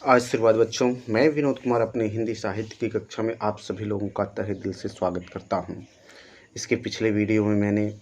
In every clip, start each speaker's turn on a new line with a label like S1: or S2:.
S1: आशीर्वाद बच्चों, मैं विनोद कुमार अपने हिंदी साहित्य की कक्षा में आप सभी लोगों का तहे दिल से स्वागत करता हूं। इसके पिछले वीडियो में मैंने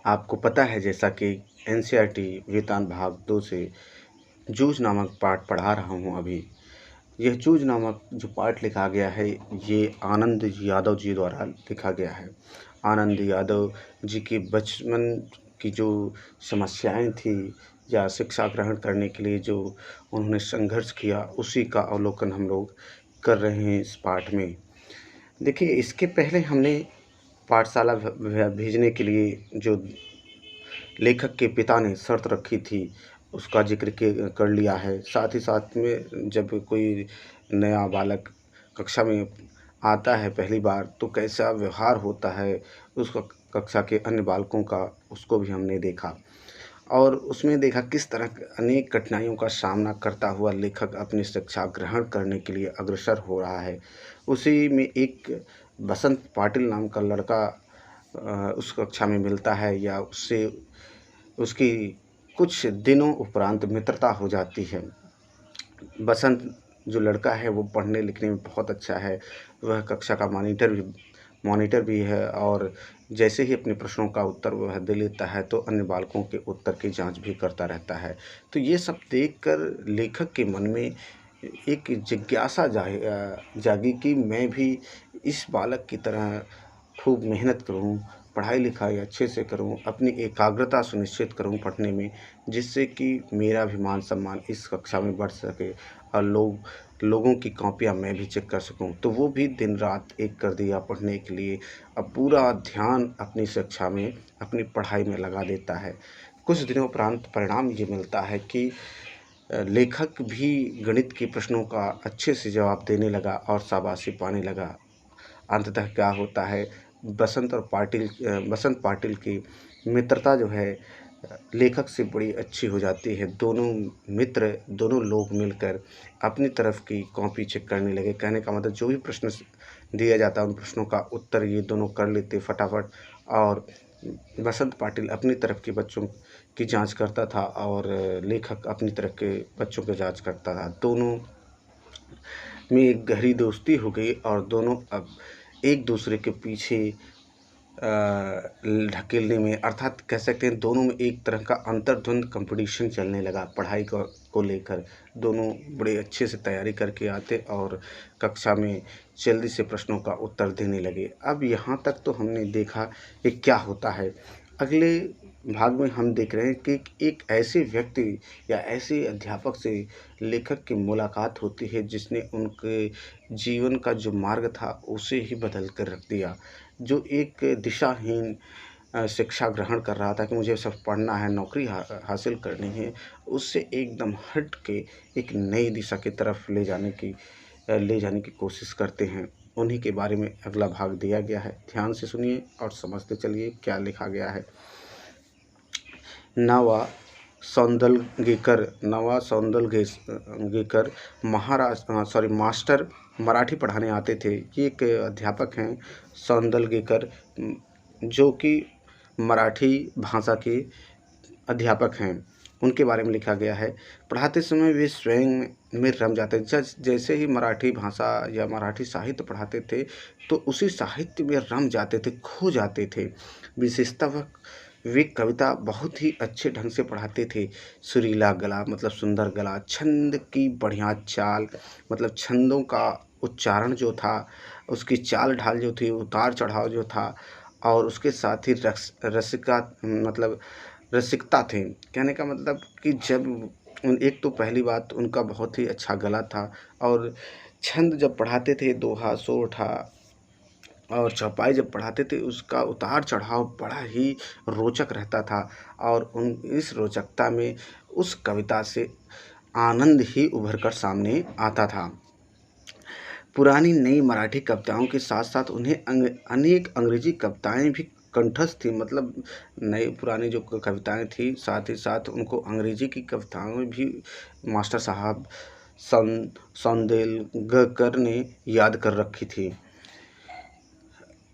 S1: आपको पता है जैसा कि एनसीईआरटी वेतन भाग 2 से जूझ नामक पाठ पढ़ा रहा हूं अभी। यह जूझ नामक जो पाठ लिखा गया है ये आनंद यादव जी द्वारा लिखा गया है। आनंद यादव जी की बचपन की जो समस्याएं थी या शिक्षा ग्रहण करने के लिए जो उन्होंने संघर्ष किया उसी का अवलोकन हम लोग कर रहे हैं इस पाठ में। देखिए, इसके पहले हमने पाठशाला भेजने के लिए जो लेखक के पिता ने शर्त रखी थी उसका जिक्र कर लिया है। साथ ही साथ में जब कोई नया बालक कक्षा में आता है पहली बार तो कैसा व्यवहार होता है उस कक्षा के अन्य बालकों का, उसको भी हमने देखा और उसमें देखा किस तरह अनेक कठिनाइयों का सामना करता हुआ लेखक अपनी शिक्षा ग्रहण करने के लिए अग्रसर हो रहा है। उसी में एक बसंत पाटिल नाम का लड़का उस कक्षा में मिलता है या उससे उसकी कुछ दिनों उपरांत मित्रता हो जाती है। बसंत जो लड़का है वो पढ़ने लिखने में बहुत अच्छा है, वह कक्षा का मॉनिटर भी है और जैसे ही अपने प्रश्नों का उत्तर वह दे लेता है तो अन्य बालकों के उत्तर की जांच भी करता रहता है। तो ये सब देखकर लेखक के मन में एक जिज्ञासा जागी कि मैं भी इस बालक की तरह खूब मेहनत करूं, पढ़ाई लिखाई अच्छे से करूं, अपनी एकाग्रता सुनिश्चित करूं पढ़ने में, जिससे कि मेरा भी मान सम्मान इस कक्षा में बढ़ सके और लोगों की कॉपियां मैं भी चेक कर सकूं। तो वो भी दिन रात एक कर दिया पढ़ने के लिए। अब पूरा ध्यान अपनी शिक्षा में, अपनी पढ़ाई में लगा देता है। कुछ दिनों उपरांत परिणाम ये मिलता है कि लेखक भी गणित के प्रश्नों का अच्छे से जवाब देने लगा और शाबाशी पाने लगा। अंततः क्या होता है, बसंत पाटिल की मित्रता जो है लेखक से बड़ी अच्छी हो जाती है। दोनों लोग मिलकर अपनी तरफ की कॉपी चेक करने लगे। कहने का मतलब जो भी प्रश्न दिया जाता उन प्रश्नों का उत्तर ये दोनों कर लेते फटाफट और बसंत पाटिल अपनी तरफ के बच्चों की जांच करता था और लेखक अपनी तरफ के बच्चों की जांच करता था। दोनों में एक गहरी दोस्ती हो गई और दोनों अब एक दूसरे के पीछे ढकेलने में, अर्थात कह सकते हैं दोनों में एक तरह का अंतर्द्वंद कंपटीशन चलने लगा पढ़ाई को लेकर। दोनों बड़े अच्छे से तैयारी करके आते और कक्षा में जल्दी से प्रश्नों का उत्तर देने लगे। अब यहाँ तक तो हमने देखा कि क्या होता है। अगले भाग में हम देख रहे हैं कि एक ऐसे व्यक्ति या ऐसे अध्यापक से लेखक की मुलाकात होती है जिसने उनके जीवन का जो मार्ग था उसे ही बदल कर रख दिया। जो एक दिशाहीन शिक्षा ग्रहण कर रहा था कि मुझे सब पढ़ना है, नौकरी हासिल करनी है, उससे एकदम हट के एक नई दिशा की तरफ ले जाने की कोशिश करते हैं। उन्हीं के बारे में अगला भाग दिया गया है। ध्यान से सुनिए और समझते चलिए क्या लिखा गया है। नवा सौंदलगेकर मास्टर मराठी पढ़ाने आते थे। ये एक अध्यापक हैं सौंदलगेकर, जो कि मराठी भाषा के अध्यापक हैं। उनके बारे में लिखा गया है। पढ़ाते समय वे स्वयं में रम जाते थे। जैसे ही मराठी भाषा या मराठी साहित्य पढ़ाते थे तो उसी साहित्य में रम जाते थे, खो जाते थे। विशेषतः वे कविता बहुत ही अच्छे ढंग से पढ़ाते थे। सुरीला गला मतलब सुंदर गला, छंद की बढ़िया चाल मतलब छंदों का उच्चारण जो था, उसकी चाल ढाल जो थी, उतार चढ़ाव जो था और उसके साथ ही रसिकता थे। कहने का मतलब कि एक तो पहली बात उनका बहुत ही अच्छा गला था और छंद जब पढ़ाते थे, दोहा, सोरठा और चौपाई जब पढ़ाते थे उसका उतार चढ़ाव बड़ा ही रोचक रहता था और इस रोचकता में उस कविता से आनंद ही उभर कर सामने आता था। पुरानी नई मराठी कविताओं के साथ साथ उन्हें अनेक अंग्रेजी कविताएं भी कंठस्थ थी। मतलब नई पुरानी जो कविताएं थी साथ ही साथ उनको अंग्रेजी की कविताओं में भी मास्टर साहब सौंदेलगकर ने याद कर रखी थी।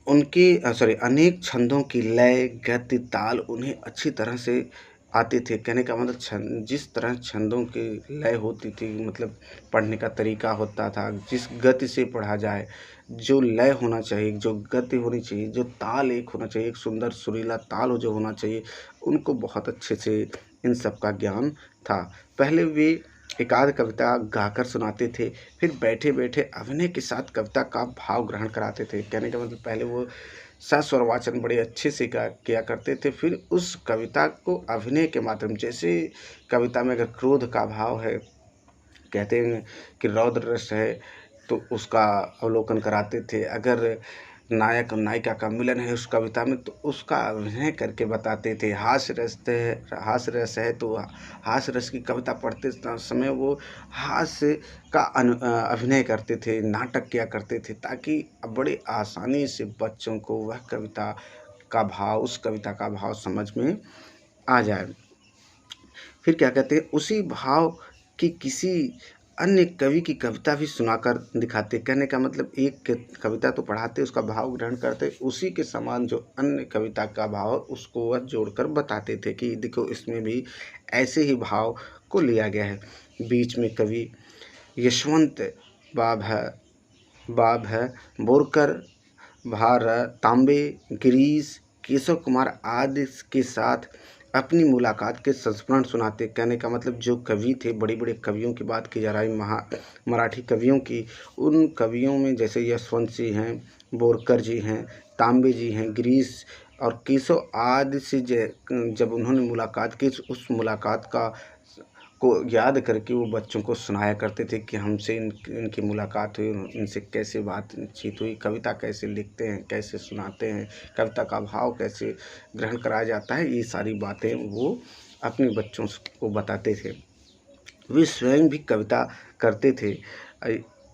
S1: अनेक छंदों की लय, गति, ताल उन्हें अच्छी तरह से आते थे। कहने का मतलब छंद, जिस तरह छंदों की लय होती थी, मतलब पढ़ने का तरीका होता था, जिस गति से पढ़ा जाए, जो लय होना चाहिए, जो गति होनी चाहिए, जो ताल एक होना चाहिए, एक सुंदर सुरीला ताल हो जो होना चाहिए, उनको बहुत अच्छे से इन सब का ज्ञान था। पहले वे एकाध कविता गाकर सुनाते थे, फिर बैठे बैठे अभिनय के साथ कविता का भाव ग्रहण कराते थे। कहने का मतलब पहले वो सस्वर वाचन बड़े अच्छे से किया करते थे, फिर उस कविता को अभिनय के माध्यम, जैसे कविता में अगर क्रोध का भाव है, कहते हैं कि रौद्र रस है, तो उसका अवलोकन कराते थे। अगर नायक और नायिका का मिलन है उस कविता में, तो उसका अभिनय करके बताते थे। हास्य रस है तो हास्य रस की कविता पढ़ते समय वो हास्य का अभिनय करते थे, नाटक किया करते थे, ताकि बड़े आसानी से बच्चों को वह कविता का भाव, उस कविता का भाव समझ में आ जाए। फिर क्या कहते हैं, उसी भाव की किसी अन्य कवि की कविता भी सुनाकर दिखाते। कहने का मतलब एक कविता तो पढ़ाते, उसका भाव ग्रहण करते, उसी के समान जो अन्य कविता का भाव उसको वह जोड़कर बताते थे कि देखो इसमें भी ऐसे ही भाव को लिया गया है। बीच में कवि यशवंत बाब है, बोरकर, भार, तांबे, गिरीश, केशव कुमार आदि के साथ अपनी मुलाकात के संस्मरण सुनाते। कहने का मतलब जो कवि थे, बड़े बड़े कवियों की बात की जा रही, मराठी कवियों की, उन कवियों में जैसे यशवंत जी हैं, बोरकर जी हैं, तांबे जी हैं, गिरीश और केशव आदि से जब उन्होंने मुलाकात की, उस मुलाकात को याद करके वो बच्चों को सुनाया करते थे कि हमसे इनकी मुलाकात हुई, इनसे कैसे बातचीत हुई, कविता कैसे लिखते हैं, कैसे सुनाते हैं, कविता का भाव कैसे ग्रहण कराया जाता है, ये सारी बातें वो अपने बच्चों को बताते थे। वे स्वयं भी कविता करते थे।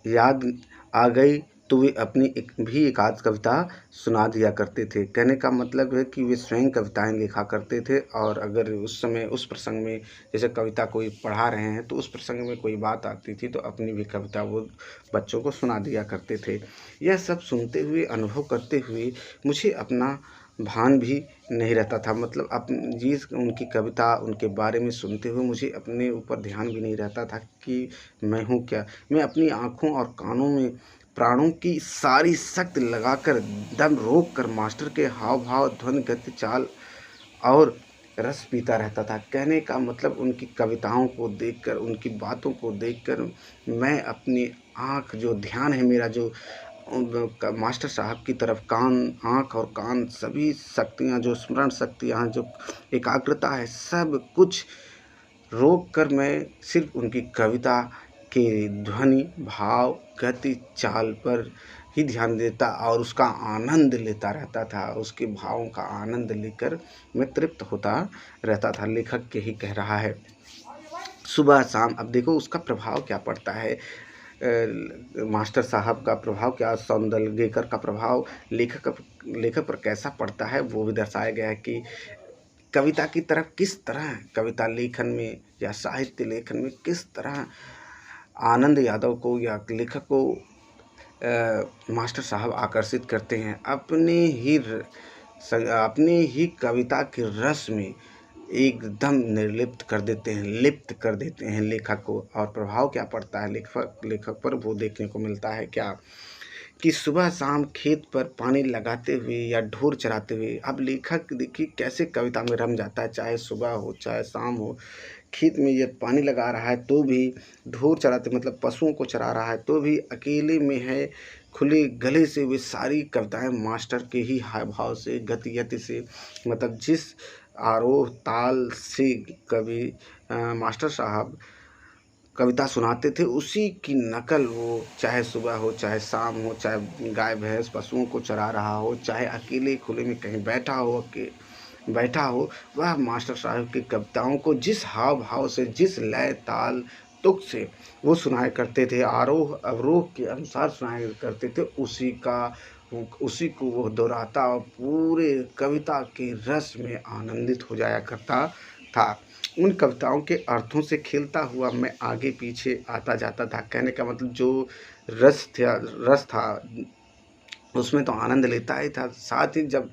S1: याद आ गई तो वे अपनी एक आध कविता सुना दिया करते थे। कहने का मतलब है कि वे स्वयं कविताएं लिखा करते थे, और अगर उस समय उस प्रसंग में जैसे कविता कोई पढ़ा रहे हैं तो उस प्रसंग में कोई बात आती थी तो अपनी भी कविता वो बच्चों को सुना दिया करते थे। यह सब सुनते हुए, अनुभव करते हुए मुझे अपना भान भी नहीं रहता था, मतलब जिस उनकी कविता, उनके बारे में सुनते हुए मुझे अपने ऊपर ध्यान भी नहीं रहता था कि मैं हूँ क्या। मैं अपनी आँखों और कानों में प्राणों की सारी शक्ति लगाकर, दम रोक कर मास्टर के हाव भाव, ध्वनि, गति, चाल और रस पीता रहता था। कहने का मतलब उनकी कविताओं को देखकर, उनकी बातों को देखकर मैं अपनी आँख, जो ध्यान है मेरा, जो मास्टर साहब की तरफ आँख और कान, सभी शक्तियाँ, जो स्मरण शक्तियाँ, जो एकाग्रता है, सब कुछ रोक कर मैं सिर्फ उनकी कविता के ध्वनि, भाव, गति, चाल पर ही ध्यान देता और उसका आनंद लेता रहता था। उसके भावों का आनंद लेकर मैं तृप्त होता रहता था। लेखक के ही कह रहा है, सुबह शाम। अब देखो उसका प्रभाव क्या पड़ता है, मास्टर साहब का प्रभाव क्या, सौंदर्यकर का प्रभाव लेखक पर कैसा पड़ता है, वो भी दर्शाया गया है कि कविता की तरफ किस तरह, कविता लेखन में या साहित्य लेखन में किस तरह आनंद यादव को या लेखक को मास्टर साहब आकर्षित करते हैं। अपने ही कविता के रस में एकदम निर्लिप्त कर देते हैं, लिप्त कर देते हैं लेखक को। और प्रभाव क्या पड़ता है लेखक पर, वो देखने को मिलता है क्या कि सुबह शाम खेत पर पानी लगाते हुए या ढोर चराते हुए, अब लेखक देखिए कैसे कविता में रम जाता है, चाहे सुबह हो चाहे शाम हो, खेत में ये पानी लगा रहा है तो भी, ढोर चराते मतलब पशुओं को चरा रहा है तो भी, अकेले में है, खुले गले से वे सारी कविताएं मास्टर के ही हाव भाव से, गति से, मतलब जिस आरोह ताल से कवि मास्टर साहब कविता सुनाते थे, उसी की नकल वो, चाहे सुबह हो चाहे शाम हो, चाहे गाय भैंस पशुओं को चरा रहा हो, चाहे अकेले खुले में कहीं बैठा हो, वह मास्टर साहब की कविताओं को जिस हाव भाव से, जिस लय ताल तुक से वो सुनाया करते थे, आरोह अवरोह के अनुसार सुनाया करते थे, उसी को वो दोहराता और पूरे कविता के रस में आनंदित हो जाया करता था। उन कविताओं के अर्थों से खेलता हुआ मैं आगे पीछे आता जाता था। कहने का मतलब जो रस था उसमें तो आनंद लेता ही था, साथ ही जब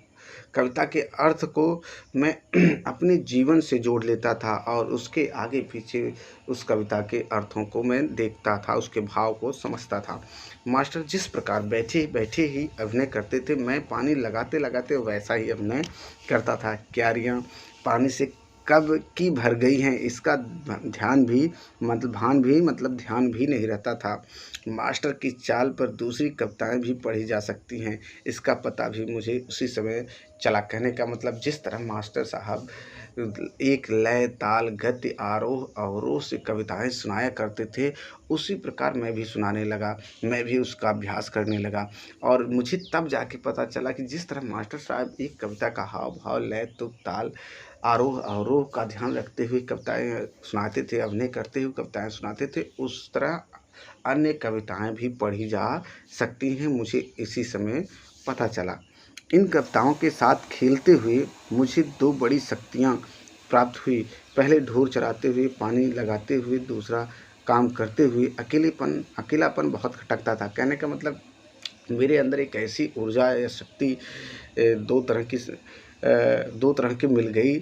S1: कविता के अर्थ को मैं अपने जीवन से जोड़ लेता था और उसके आगे पीछे उस कविता के अर्थों को मैं देखता था, उसके भाव को समझता था। मास्टर जिस प्रकार बैठे बैठे ही अभिनय करते थे, मैं पानी लगाते लगाते वैसा ही अभिनय करता था। क्यारियाँ पानी से कब की भर गई हैं, इसका ध्यान भी मतलब ध्यान भी नहीं रहता था। मास्टर की चाल पर दूसरी कविताएं भी पढ़ी जा सकती हैं, इसका पता भी मुझे उसी समय चला। कहने का मतलब जिस तरह मास्टर साहब एक लय, ताल, गति, आरोह अवरोह से कविताएं सुनाया करते थे, उसी प्रकार मैं भी सुनाने लगा। मैं भी उसका अभ्यास करने लगा और मुझे तब जाके पता चला कि जिस तरह मास्टर साहब एक कविता का हाव भाव, लय, तुक, ताल, आरोह अवरोह का ध्यान रखते हुए कविताएं सुनाते थे, अभिनय करते हुए कविताएं सुनाते थे, उस तरह अन्य कविताएं भी पढ़ी जा सकती हैं, मुझे इसी समय पता चला। इन कविताओं के साथ खेलते हुए मुझे दो बड़ी शक्तियाँ प्राप्त हुई। पहले ढोर चराते हुए, पानी लगाते हुए, दूसरा काम करते हुए अकेलापन बहुत खटकता था। कहने का मतलब मेरे अंदर एक ऐसी ऊर्जा या शक्ति दो तरह की मिल गई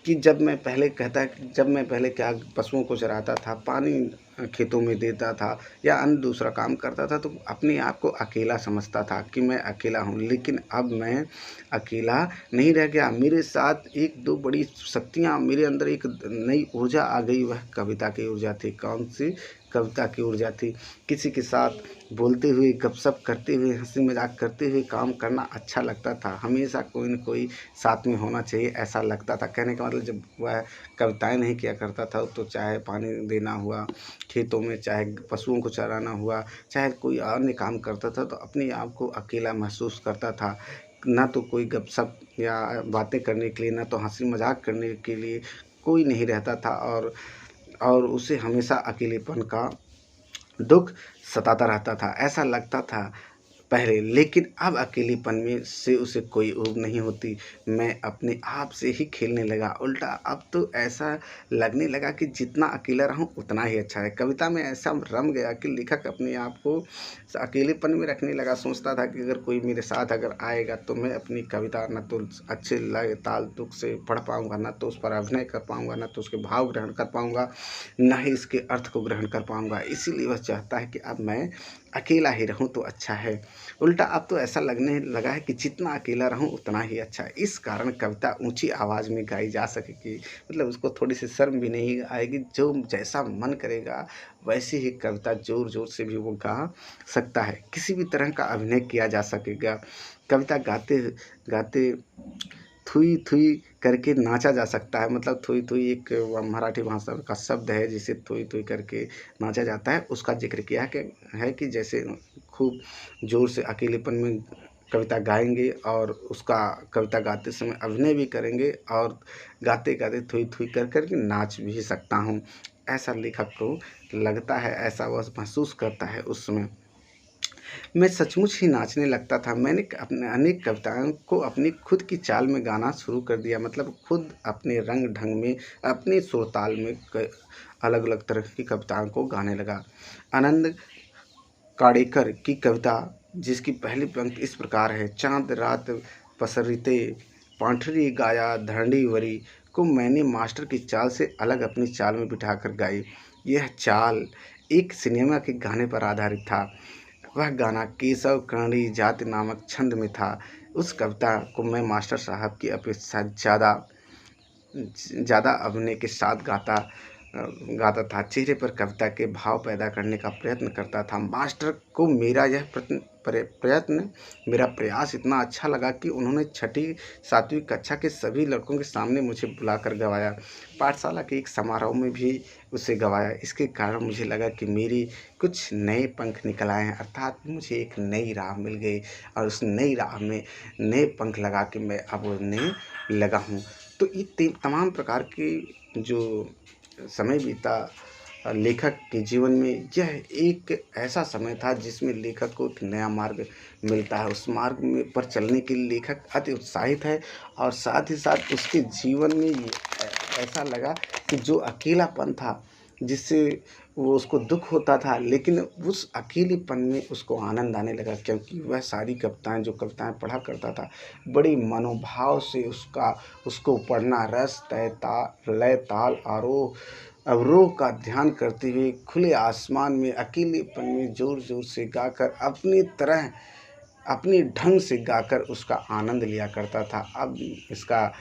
S1: कि जब मैं पहले क्या पशुओं को चराता था, पानी खेतों में देता था या अन्य दूसरा काम करता था, तो अपने आप को अकेला समझता था कि मैं अकेला हूँ। लेकिन अब मैं अकेला नहीं रह गया, मेरे साथ एक दो बड़ी शक्तियाँ, मेरे अंदर एक नई ऊर्जा आ गई। वह कविता की ऊर्जा थी। कौन सी? कविता की ऊर्जा थी। किसी के साथ बोलते हुए, गपशप करते हुए, हंसी मजाक करते हुए काम करना अच्छा लगता था। हमेशा कोई न कोई साथ में होना चाहिए, ऐसा लगता था। कहने का मतलब जब वह कविताएं नहीं किया करता था, तो चाहे पानी देना हुआ खेतों में, चाहे पशुओं को चराना हुआ, चाहे कोई अन्य काम करता था, तो अपने आप को अकेला महसूस करता था। ना तो कोई गपशप या बातें करने के लिए, ना तो हंसी मजाक करने के लिए कोई नहीं रहता था और उसे हमेशा अकेलेपन का दुख सताता रहता था। ऐसा लगता था पहले, लेकिन अब अकेलेपन में से उसे कोई ऊब नहीं होती। मैं अपने आप से ही खेलने लगा। उल्टा अब तो ऐसा लगने लगा कि जितना अकेला रहूं उतना ही अच्छा है। कविता में ऐसा रम गया कि लेखक अपने आप को अकेलेपन में रखने लगा। सोचता था कि अगर कोई मेरे साथ अगर आएगा तो मैं अपनी कविता न तो अच्छे लय, ताल, तुक से पढ़ पाऊँगा, न तो उस पर अभिनय कर पाऊँगा, न तो उसके भाव ग्रहण कर पाऊँगा, न ही इसके अर्थ को ग्रहण कर पाऊँगा। इसीलिए वह चाहता है कि अब मैं अकेला ही रहूं तो अच्छा है। उल्टा अब तो ऐसा लगने लगा है कि जितना अकेला रहूं उतना ही अच्छा है। इस कारण कविता ऊंची आवाज़ में गाई जा सकेगी, मतलब उसको थोड़ी सी शर्म भी नहीं आएगी। जो जैसा मन करेगा वैसी ही कविता जोर जोर से भी वो गा सकता है। किसी भी तरह का अभिनय किया जा सकेगा। कविता गाते गाते थुई थुई करके नाचा जा सकता है। मतलब थुई थुई एक मराठी भाषा का शब्द है, जिसे थुई थुई करके नाचा जाता है। उसका जिक्र किया है कि जैसे खूब ज़ोर से अकेलेपन में कविता गाएंगे और उसका कविता गाते समय अभिनय भी करेंगे और गाते गाते थुई थुई कर कर के नाच भी सकता हूँ, ऐसा लेखक को लगता है, ऐसा वह महसूस करता है। उस समय मैं सचमुच ही नाचने लगता था। मैंने अपने अनेक कविताओं को अपनी खुद की चाल में गाना शुरू कर दिया, मतलब खुद अपने रंग ढंग में, अपने सुर ताल में अलग अलग तरह की कविताओं को गाने लगा। आनंद काड़ेकर की कविता, जिसकी पहली पंक्ति इस प्रकार है: चाँद रात पसरिते पांठरी गाया धरणी वरी, को मैंने मास्टर की चाल से अलग अपनी चाल में बिठाकर गाई। यह चाल एक सिनेमा के गाने पर आधारित था। वह गाना केशव कर्णी जाति नामक छंद में था। उस कविता को मैं मास्टर साहब की अपेक्षा ज़्यादा अभिनय के साथ गाता था। चेहरे पर कविता के भाव पैदा करने का प्रयत्न करता था। मास्टर को मेरा यह प्रयास इतना अच्छा लगा कि उन्होंने 6ठी 7वीं कक्षा के सभी लड़कों के सामने मुझे बुलाकर गवाया। पाठशाला के एक समारोह में भी उसे गवाया। इसके कारण मुझे लगा कि मेरी कुछ नए पंख निकल आए हैं, अर्थात मुझे एक नई राह मिल गई और उस नई राह में नए पंख लगा के मैं अब उड़ने लगा हूँ। तो ये तमाम प्रकार की जो समय बीता लेखक के जीवन में, यह एक ऐसा समय था जिसमें लेखक को एक नया मार्ग मिलता है। उस मार्ग में पर चलने के लिए लेखक अति उत्साहित है और साथ ही साथ उसके जीवन में ऐसा लगा कि जो अकेलापन था, जिससे वो उसको दुख होता था, लेकिन उस अकेलेपन में उसको आनंद आने लगा, क्योंकि वह सारी कविताएं जो कविताएं पढ़ा करता था बड़ी मनोभाव से उसको पढ़ना, रस तय लय ताल आरोह अवरोह का ध्यान करते हुए खुले आसमान में अकेलेपन में जोर जोर से गाकर अपनी तरह अपने ढंग से गाकर उसका आनंद लिया करता था। अब इसका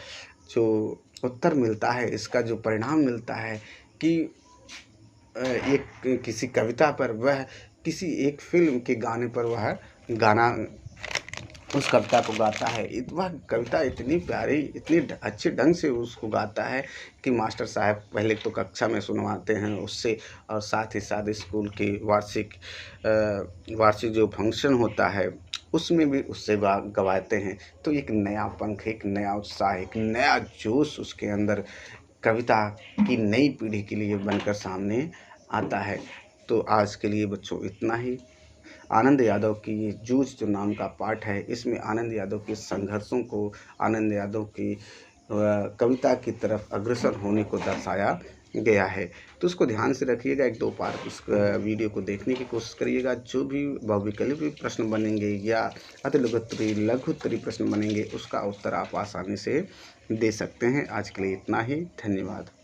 S1: जो उत्तर मिलता है, इसका जो परिणाम मिलता है कि एक किसी कविता पर वह किसी एक फ़िल्म के गाने पर वह गाना उस कविता को गाता है। वह कविता इतनी प्यारी, इतनी अच्छे ढंग से उसको गाता है कि मास्टर साहब पहले तो कक्षा में सुनवाते हैं उससे, और साथ ही साथ स्कूल के वार्षिक जो फंक्शन होता है उसमें भी उससे गवाते हैं। तो एक नया पंख, एक नया उत्साह, एक नया जोश उसके अंदर कविता की नई पीढ़ी के लिए बनकर सामने आता है। तो आज के लिए बच्चों इतना ही। आनंद यादव की ये जूझ जो नाम का पाठ है, इसमें आनंद यादव के संघर्षों को, आनंद यादव की कविता की तरफ अग्रसर होने को दर्शाया गया है। तो उसको ध्यान से रखिएगा, एक दो बार उस वीडियो को देखने की कोशिश करिएगा। जो भी बहुविकल्पी प्रश्न बनेंगे या अति लघुत्तरी प्रश्न बनेंगे, उसका उत्तर आप आसानी से दे सकते हैं। आज के लिए इतना ही। धन्यवाद।